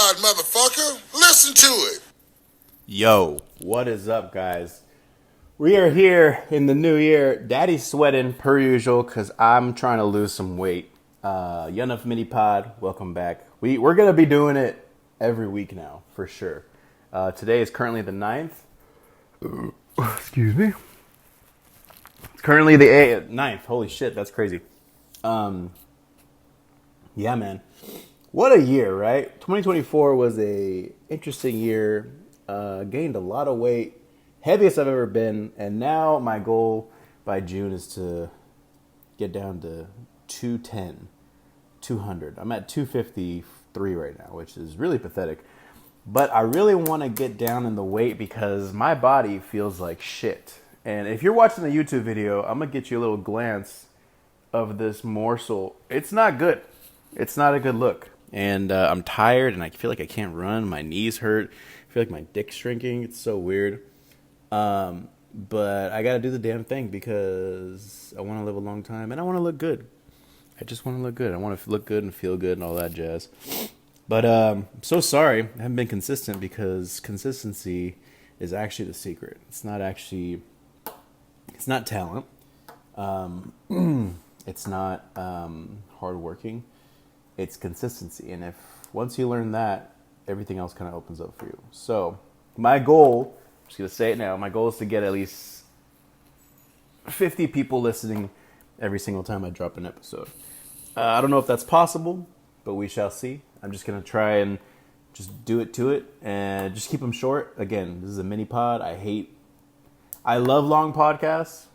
pod, motherfucker. Listen to it. Yo, what is up, guys? We are here in the new year. Daddy's sweating per usual because I'm trying to lose some weight. Young Enough Mini Pod, welcome back. We're going to be doing it every week now, for sure. Today is currently the 9th. Excuse me. It's currently the 9th. Holy shit, that's crazy. Yeah, man. What a year, right? 2024 was a interesting year. Gained a lot of weight, heaviest I've ever been, and now my goal by June is to get down to 210, 200. I'm at 253 right now, which is really pathetic. But I really want to get down in the weight because my body feels like shit. And if you're watching the YouTube video, I'm going to get you a little glance of this morsel. It's not good. It's not a good look. And I'm tired and I feel like I can't run. My knees hurt. I feel like my dick's shrinking. It's so weird. But I got to do the damn thing because I want to live a long time and I want to look good. I just want to look good. I want to look good and feel good and all that jazz. But I'm so sorry I haven't been consistent because consistency is actually the secret. It's not talent. It's not hard working. It's consistency. And if once you learn that, everything else kind of opens up for you. So my goal, I'm just going to say it now, my goal is to get at least 50 people listening every single time I drop an episode. I don't know if that's possible, but we shall see. I'm just going to try and just do it to it and just keep them short. Again, this is a mini pod. I love long podcasts,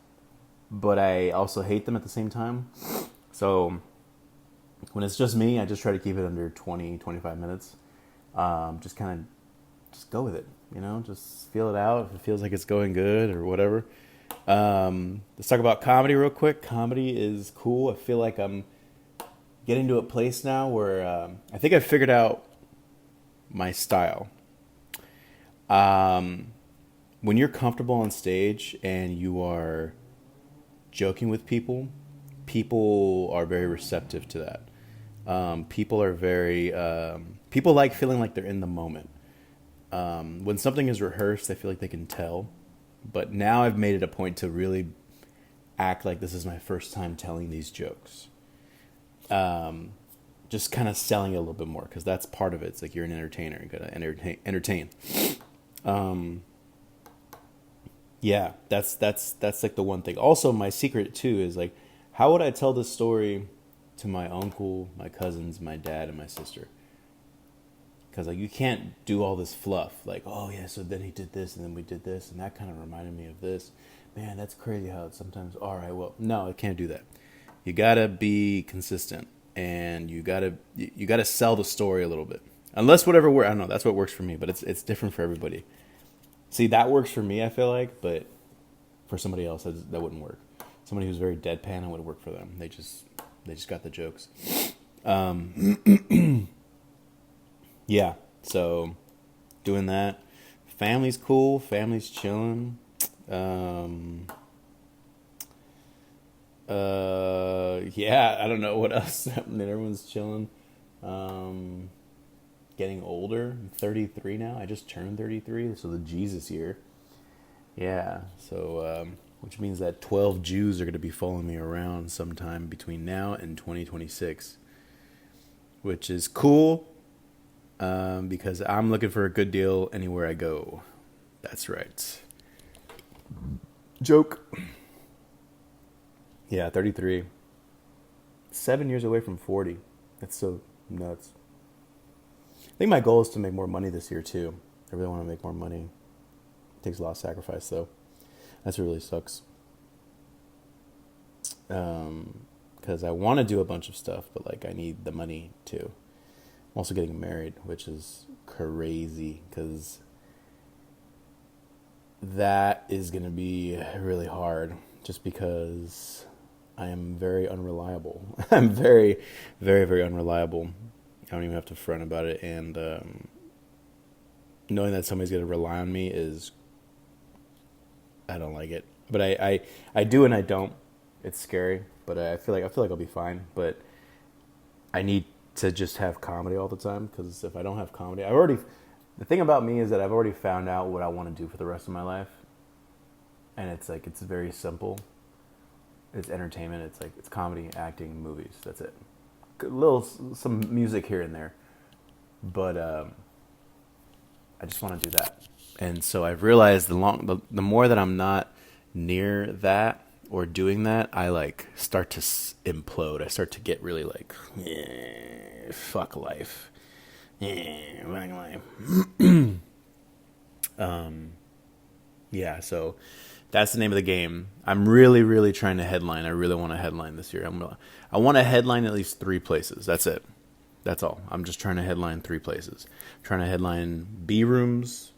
but I also hate them at the same time. So when it's just me, I just try to keep it under 20, 25 minutes. Just go with it, just feel it out. If it feels like it's going good or whatever. Let's talk about comedy real quick. Comedy is cool. I feel like I'm getting to a place now where I think I've figured out my style. When you're comfortable on stage and you are joking with people, people are very receptive to that. People are very... people like feeling like they're in the moment. When something is rehearsed, I feel like they can tell. But now I've made it a point to really act like this is my first time telling these jokes. Just kind of selling it a little bit more because that's part of it. It's like you're an entertainer. You gotta entertain. Yeah, that's like the one thing. Also, my secret too is like, how would I tell this story to my uncle, my cousins, my dad, and my sister? Because like you can't do all this fluff. Like, oh yeah, so then he did this, and then we did this, and that kind of reminded me of this. Man, that's crazy how it's sometimes. All right, well, no, I can't do that. You gotta be consistent, and you gotta sell the story a little bit. Unless whatever I don't know. That's what works for me, but it's different for everybody. See, that works for me, I feel like, but for somebody else, that wouldn't work. Somebody who's very deadpan, it would work for them. They just got the jokes. Yeah, so doing that. Family's cool. Family's chilling. Yeah, I don't know what else. I mean, everyone's chilling. Getting older. I'm 33 now. I just turned 33, so the Jesus year. Yeah, so which means that 12 Jews are going to be following me around sometime between now and 2026, which is cool because I'm looking for a good deal anywhere I go. That's right. Joke. Yeah, 33. 7 years away from 40. That's so nuts. I think my goal is to make more money this year, too. I really want to make more money. It takes a lot of sacrifice, though. That's what really sucks. Because I want to do a bunch of stuff, but, like, I need the money, too. I'm also getting married, which is crazy, because that is going to be really hard, just because I am very unreliable. I'm very, very, very unreliable. I don't even have to front about it. And knowing that somebody's going to rely on me is, I don't like it. But I do and I don't. It's scary, but I feel like I'll be fine. But I need to just have comedy all the time. Because if I don't have comedy, the thing about me is that I've already found out what I want to do for the rest of my life. And it's like, it's very simple. It's entertainment. It's like, it's comedy, acting, movies. That's it. Some music here and there. But I just want to do that. And so I've realized the more that I'm not near that or doing that, I like start to implode. I start to get really like, fuck life. Fuck life. Yeah, so that's the name of the game. I'm really, really trying to headline. I really want to headline this year. I want to headline at least 3 places. That's it. That's all. I'm just trying to headline 3 places. I'm trying to headline B rooms,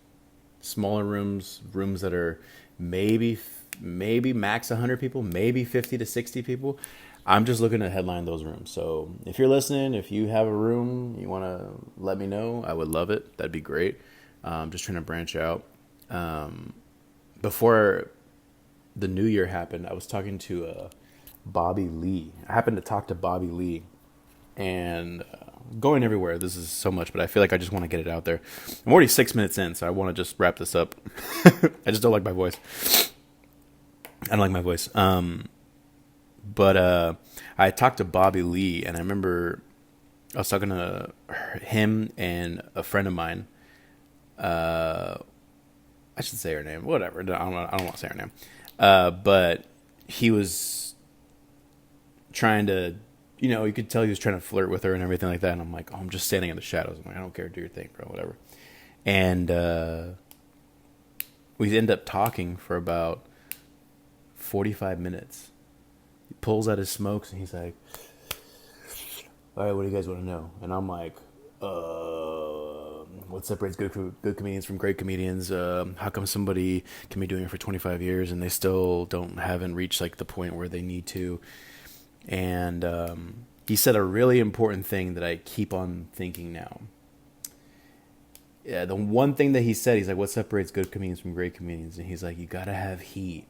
smaller rooms, rooms that are maybe max 100 people, maybe 50 to 60 people. I'm just looking to headline those rooms. So if you're listening, if you have a room, you want to let me know, I would love it. That'd be great. Just trying to branch out. Before the new year happened, I was talking to Bobby Lee. I happened to talk to Bobby Lee, and going everywhere. This is so much, but I feel like I just want to get it out there. I'm already 6 minutes in, so I want to just wrap this up. I just don't like my voice. I don't like my voice. But I talked to Bobby Lee, and I remember I was talking to him and a friend of mine. I should say her name. Whatever. I don't want to say her name. But he was trying to, you could tell he was trying to flirt with her and everything like that. And I'm like, I'm just standing in the shadows. I'm like, I don't care. Do your thing, bro. Whatever. And we end up talking for about 45 minutes. He pulls out his smokes and he's like, all right, what do you guys want to know? And I'm like, what separates good comedians from great comedians? How come somebody can be doing it for 25 years and they still haven't reached like the point where they need to? And he said a really important thing that I keep on thinking now. Yeah, the one thing that he said, he's like, what separates good comedians from great comedians? And he's like, you gotta have heat.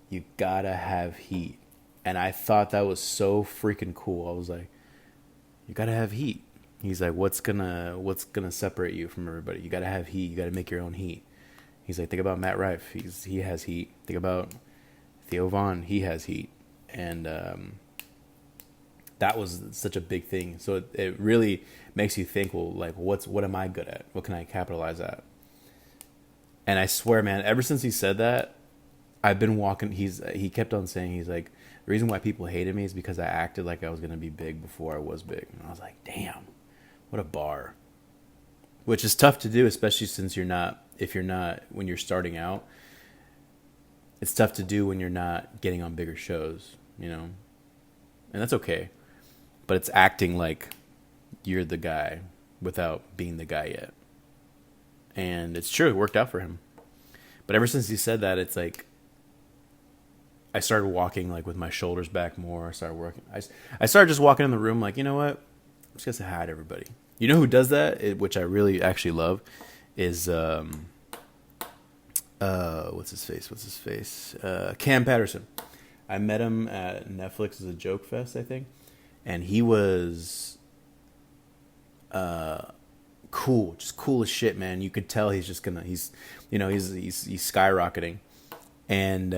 You gotta have heat. And I thought that was so freaking cool. I was like, you gotta have heat. He's like, what's gonna separate you from everybody? You gotta have heat. You gotta make your own heat. He's like, think about Matt Rife. He has heat. Think about Theo Vaughn. He has heat. And that was such a big thing. So it really makes you think, well, like, what am I good at? What can I capitalize at? And I swear, man, ever since he said that, I've been walking. He kept on saying, he's like, the reason why people hated me is because I acted like I was gonna be big before I was big. And I was like, damn, what a bar. Which is tough to do, especially since when you're starting out. It's tough to do when you're not getting on bigger shows, and that's okay. But it's acting like you're the guy without being the guy yet. And it's true, it worked out for him. But ever since he said that, it's like I started walking like with my shoulders back more. I started just walking in the room like, you know what? I'm just gonna say hi to everybody. You know who does that? Which I really actually love is what's his face? Cam Patterson. I met him at Netflix's A Joke Fest, I think, and he was cool, just cool as shit, man. You could tell he's skyrocketing, and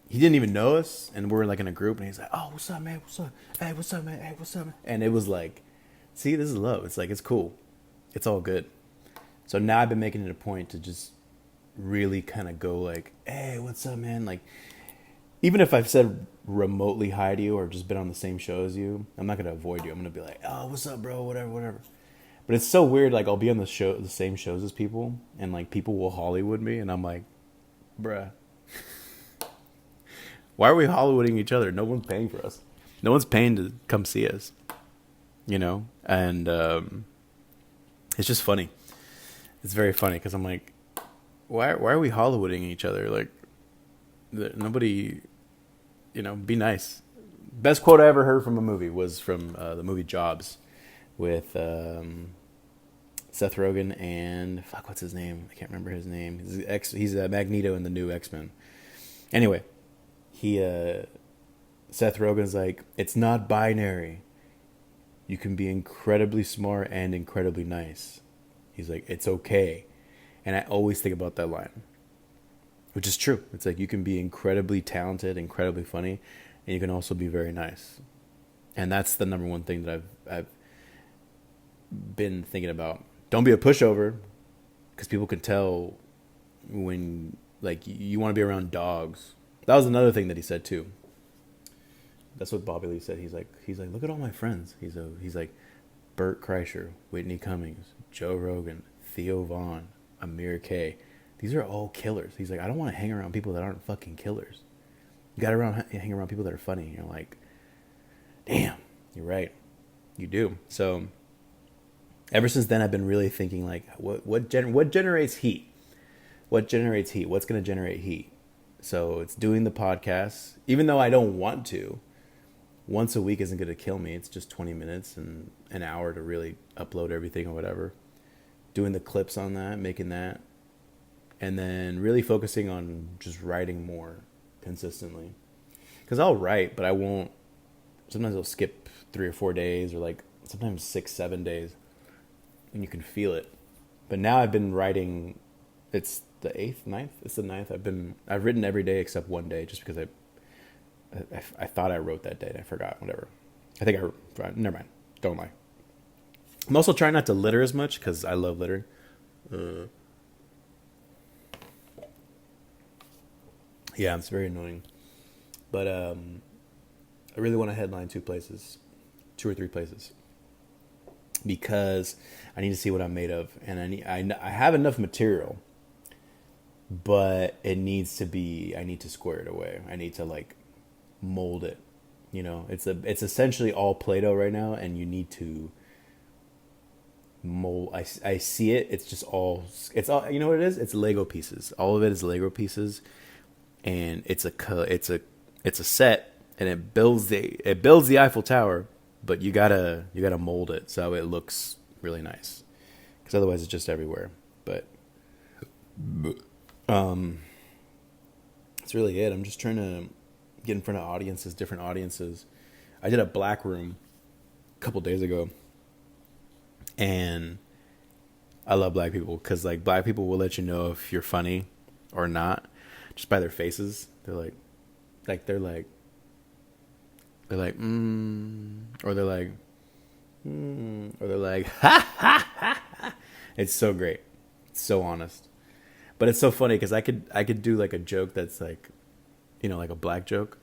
he didn't even know us, and we're like in a group, and he's like, "Oh, what's up, man? What's up? Hey, what's up, man? Hey, what's up, man?" And it was like, see, this is love. It's like, it's cool. It's all good. So now I've been making it a point to just really kind of go like, hey, what's up, man? Like, even if I've said remotely hi to you or just been on the same show as you, I'm not going to avoid you. I'm going to be like, oh, what's up, bro? Whatever. But it's so weird. Like, I'll be on the same shows as people, and like people will Hollywood me, and I'm like, bruh, why are we Hollywooding each other? No one's paying for us. No one's paying to come see us, and it's just funny. It's very funny because I'm like, why are we Hollywooding each other? Like, nobody, be nice. Best quote I ever heard from a movie was from the movie Jobs with Seth Rogen and what's his name? I can't remember his name. He's Magneto in the new X-Men. Anyway, Seth Rogen's like, it's not binary. You can be incredibly smart and incredibly nice. He's like, it's okay. And I always think about that line, which is true. It's like you can be incredibly talented, incredibly funny, and you can also be very nice. And that's the number one thing that I've been thinking about. Don't be a pushover, because people can tell when, like, you want to be around dogs. That was another thing that he said too. That's what Bobby Lee said. He's like, look at all my friends. He's like, Bert Kreischer, Whitney Cummings, Joe Rogan, Theo Vaughn, Amir K. These are all killers. He's like, I don't want to hang around people that aren't fucking killers. You got to hang around people that are funny. And you're like, damn, you're right. You do. So ever since then, I've been really thinking, like, what generates heat? What generates heat? What's going to generate heat? So it's doing the podcast, even though I don't want to. Once a week isn't going to kill me. It's just 20 minutes and an hour to really upload everything or whatever. Doing the clips on that, making that. And then really focusing on just writing more consistently. Because I'll write, but I won't. Sometimes I'll skip 3 or 4 days, or like sometimes 6, 7 days. And you can feel it. But now I've been writing. It's the 8th, 9th? It's the 9th. I've written every day except one day, just because I thought I wrote that day and I forgot. Whatever. I think never mind. Don't lie. I'm also trying not to litter as much, because I love littering. Yeah, it's very annoying. But I really want to headline 2 or 3 places, because I need to see what I'm made of, and I have enough material, but it needs to be. I need to square it away. I need to, like, mold it. You know, it's essentially all Play-Doh right now, and you need to mold. I see it. It's all. You know what it is? It's Lego pieces. All of it is Lego pieces, and it's a set, and it builds the Eiffel Tower, but you gotta mold it so it looks really nice, because otherwise it's just everywhere. But that's really it. I'm just trying to get in front of different audiences. I did a black room a couple days ago, and I love black people, because, like, black people will let you know if you're funny or not just by their faces. They're like, or they're like, ha ha ha. It's so great. It's so honest. But it's so funny, because I could do, like, a joke that's, like, you know, like a black joke,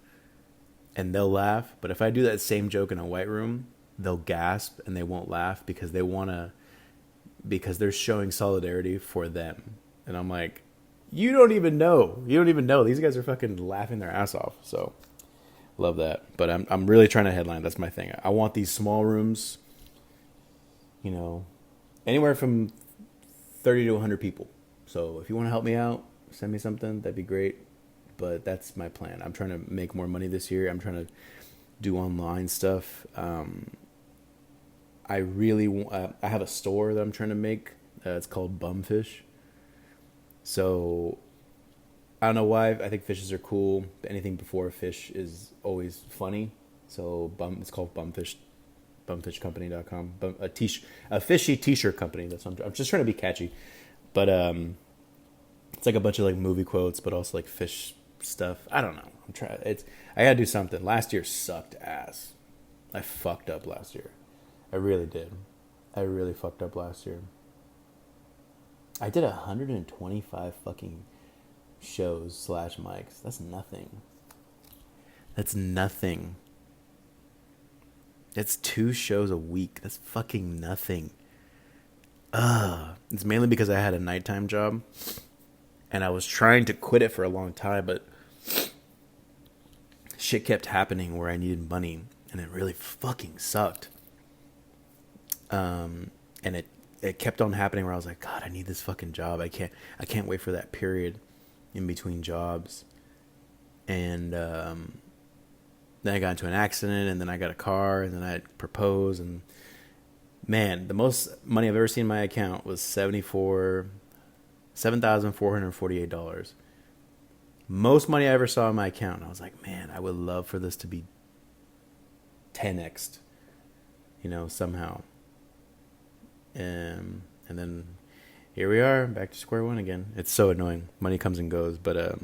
and they'll laugh. But if I do that same joke in a white room, they'll gasp and they won't laugh, because they're showing solidarity for them. And I'm like, you don't even know. These guys are fucking laughing their ass off. So love that. But I'm really trying to headline. That's my thing. I want these small rooms, you know, anywhere from 30 to 100 people. So if you want to help me out, send me something. That'd be great. But that's my plan. I'm trying to make more money this year. I'm trying to do online stuff. I really I have a store that I'm trying to make. It's called Bumfish. So I don't know why. I think fishes are cool. Anything before fish is always funny. So it's called Bumfish. Bumfishcompany.com. A fishy t-shirt company. I'm just trying to be catchy. But it's like a bunch of, like, movie quotes, but also, like, fish stuff. I don't know. I gotta do something. Last year sucked ass. I fucked up last year. I really did. I really fucked up last year. I did 125 fucking shows / mics. That's nothing. That's 2 shows a week. That's fucking nothing. It's mainly because I had a nighttime job, and I was trying to quit it for a long time, but shit kept happening where I needed money, and it really fucking sucked. And it kept on happening where I was like, God, I need this fucking job. I can't wait for that period in between jobs. And then I got into an accident, and then I got a car, and then I proposed, and man, the most money I've ever seen in my account was $7,448. Most money I ever saw in my account. And I was like, man, I would love for this to be 10x'd. somehow. And then here we are, back to square one again. It's so annoying. Money comes and goes, but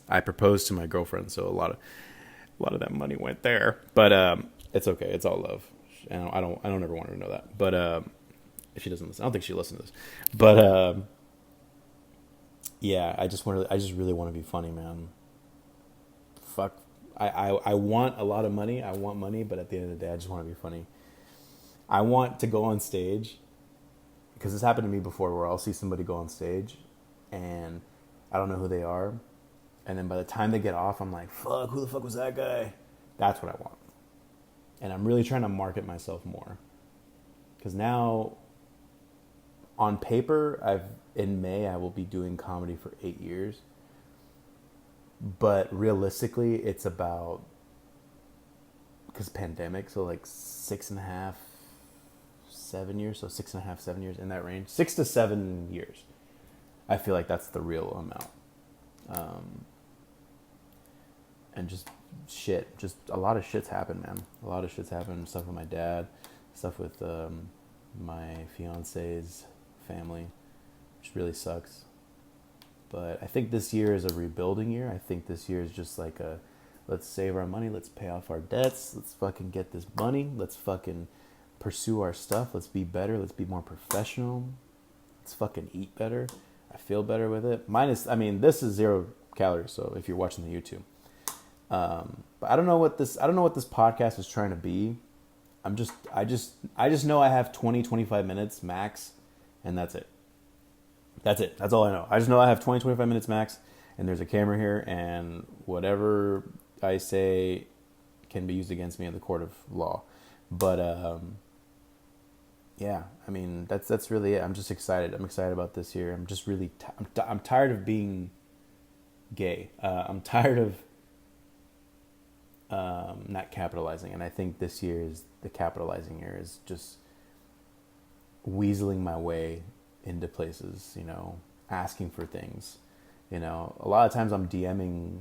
I proposed to my girlfriend, so a lot of that money went there. But it's okay. It's all love. And I don't ever want her to know that. But if she doesn't listen, I don't think she listens to this. But yeah, I just really want to be funny, man. Fuck. I want a lot of money. I want money, but at the end of the day, I just want to be funny. I want to go on stage, because this happened to me before, where I'll see somebody go on stage and I don't know who they are. And then by the time they get off, I'm like, fuck, who the fuck was that guy? That's what I want. And I'm really trying to market myself more. Because now, on paper, in May, I will be doing comedy for 8 years. But realistically, it's about, because pandemic, so like 6.5, 7 years, so 6.5, 7 years, in that range. 6 to 7 years. I feel like that's the real amount. And just a lot of shit's happened, man. A lot of shit's happened. Stuff with my dad, stuff with my fiance's family, which really sucks. But I think this year is a rebuilding year. I think this year is just like let's save our money, let's pay off our debts, let's fucking get this money, let's fucking pursue our stuff, let's be better, let's be more professional, let's fucking eat better. I feel better with it. This is 0 calories, so if you're watching the YouTube. But I don't know what this podcast is trying to be. I just know I have 20, 25 minutes max, and that's it. That's all I know. I just know I have 20, 25 minutes max, and there's a camera here, and whatever I say can be used against me in the court of law. But, yeah, that's really it. I'm just excited. I'm excited about this year. I'm just really, I'm tired of being gay. I'm tired of, not capitalizing. And I think this year is the capitalizing year, is just weaseling my way into places, asking for things. A lot of times I'm DMing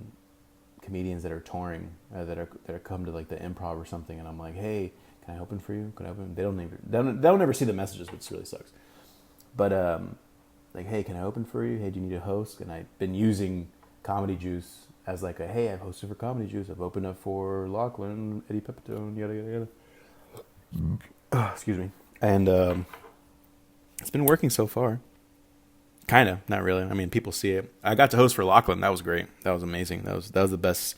comedians that are touring, that are come to like the Improv or something, and I'm like, hey, can I open for you? Can I open? They'll never see the messages, which really sucks. But like, hey, can I open for you? Hey, do you need a host? And I've been using Comedy Juice as like hey, I've hosted for Comedy Juice. I've opened up for Lachlan, Eddie Pepitone, yada yada yada. Excuse me. And it's been working so far. Kind of, not really. People see it. I got to host for Lachlan. That was great. That was amazing. That was the best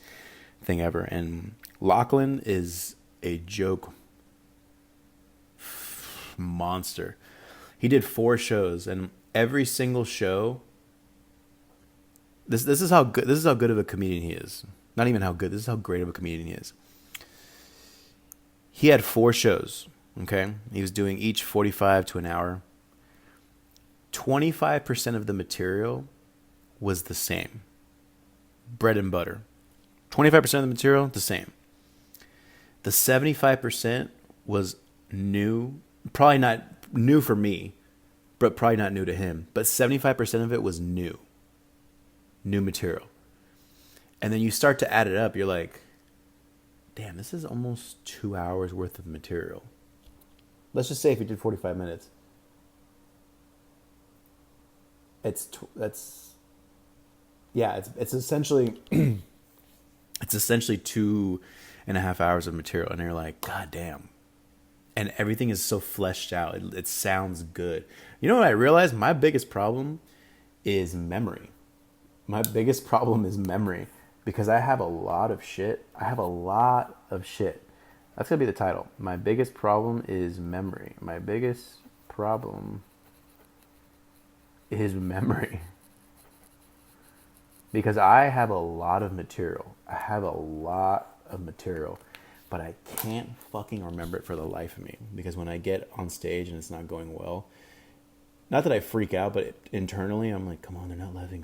thing ever. And Lachlan is a joke monster. He did 4 shows, and every single show. This is how good of a comedian he is. Not even how good. This is how great of a comedian he is. He had 4 shows. Okay, he was doing each 45 to an hour. 25% of the material was the same. Bread and butter. 25% of the material, the same. The 75% was new. Probably not new for me, but probably not new to him. But 75% of it was new. New material. And then you start to add it up. You're like, damn, this is almost 2 hours worth of material. Let's just say if you did 45 minutes. It's essentially it's essentially 2.5 hours of material, and you're like, god damn. And everything is so fleshed out. It sounds good. You know what I realized? My biggest problem is memory. Because I have a lot of shit. That's gonna be the title. My biggest problem is memory. Because I have a lot of material. But I can't fucking remember it for the life of me. Because when I get on stage and it's not going well, not that I freak out, but internally I'm like, come on, they're not laughing.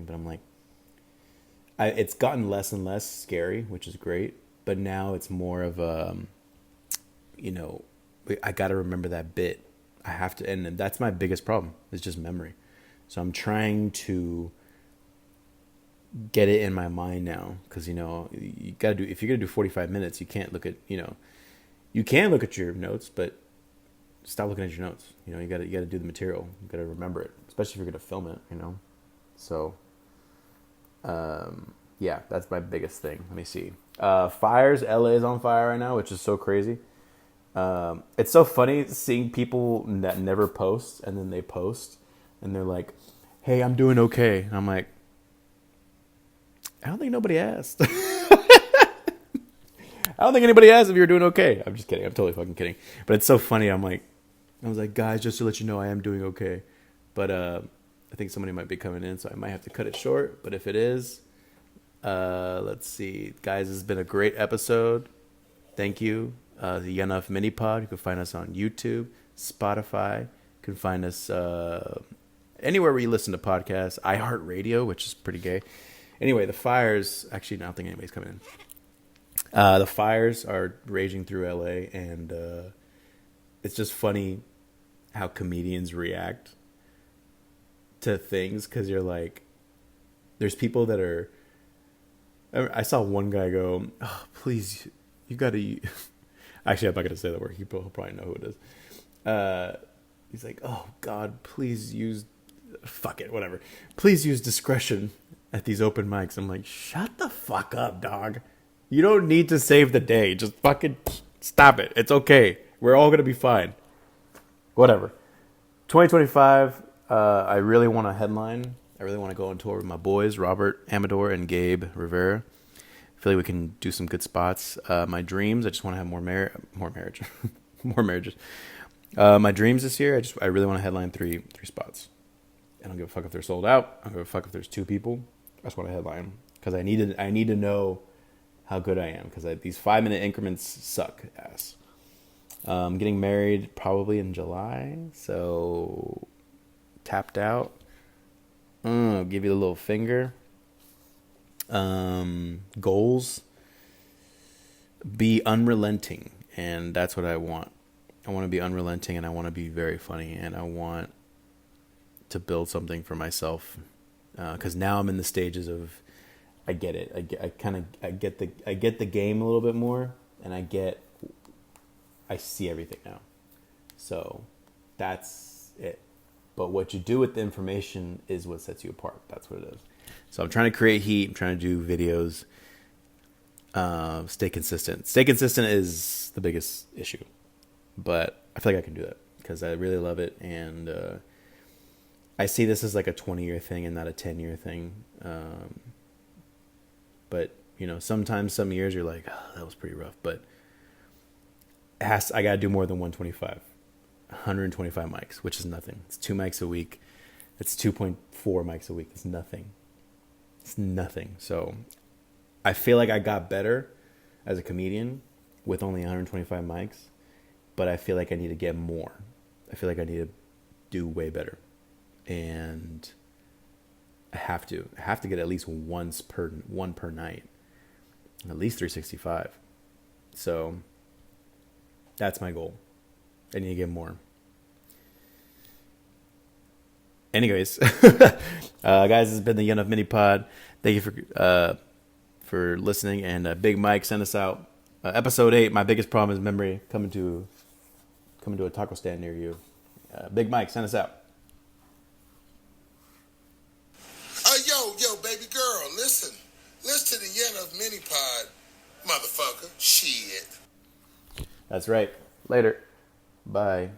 But I'm like, it's gotten less and less scary, which is great. But now it's more of a, I got to remember that bit. I have to, and that's my biggest problem. It's just memory. So I'm trying to get it in my mind now, because you got to do. If you're gonna do 45 minutes, you can't look at you You can look at your notes, but stop looking at your notes. You know, you got to do the material. You got to remember it, especially if you're going to film it. You know, so yeah, that's my biggest thing. Let me see. Fires. LA is on fire right now, which is so crazy. It's so funny seeing people that never post and then they post and they're like, "Hey, I'm doing okay." And I'm like, I don't think nobody asked. I don't think anybody asked if you're doing okay. I'm just kidding. I'm totally fucking kidding. But it's so funny. I was like, guys, just to let you know, I am doing okay. But I think somebody might be coming in, so I might have to cut it short. But if it is, let's see. Guys, this has been a great episode. Thank you. The Enough Mini Pod. You can find us on YouTube, Spotify. You can find us anywhere where you listen to podcasts. iHeartRadio, which is pretty gay. Anyway, the fires. Actually, I don't think anybody's coming in. The fires are raging through LA, and it's just funny how comedians react to things, because you're like, there's people that are. I saw one guy go, "Oh, please, you got to." Actually, I'm not gonna say that word. He'll probably know who it is. He's like, "Oh God, please use, fuck it, whatever. Please use discretion at these open mics." I'm like, shut the fuck up, dog. You don't need to save the day. Just fucking stop it. It's okay. We're all going to be fine. Whatever. 2025, I really want to headline. I really want to go on tour with my boys, Robert Amador and Gabe Rivera. I feel like we can do some good spots. My dreams, I just want to have more marriage. More marriages. My dreams this year, I really want to headline three spots. I don't give a fuck if they're sold out. I don't give a fuck if there's 2 people. I just want to headline. Because I need to know how good I am, because these 5-minute increments suck ass. Getting married probably in July, so tapped out. I'll give you the little finger. Goals. Be unrelenting, and that's what I want. I want to be unrelenting, and I want to be very funny, and I want to build something for myself, because now I'm in the stages of, I get it. I get the game a little bit more, and I see everything now. So that's it. But what you do with the information is what sets you apart. That's what it is. So I'm trying to create heat. I'm trying to do videos. Stay consistent. Stay consistent is the biggest issue. But I feel like I can do that because I really love it. And I see this as like a 20-year thing and not a 10-year thing. But, you know, sometimes some years you're like, oh, that was pretty rough. But I got to do more than 125. 125 mics, which is nothing. It's 2 mics a week. It's 2.4 mics a week. It's nothing. It's nothing. So I feel like I got better as a comedian with only 125 mics. But I feel like I need to get more. I feel like I need to do way better. And I have to get at least one per night, at least 365. So that's my goal. I need to get more. Anyways, guys, this has been the Enough Mini Pod. Thank you for listening. And Big Mike, send us out. Episode 8. My biggest problem is memory. Coming to a taco stand near you. Big Mike, send us out. Yo, baby girl, listen to the Enough Mini Pod, motherfucker. Shit. That's right. Later. Bye.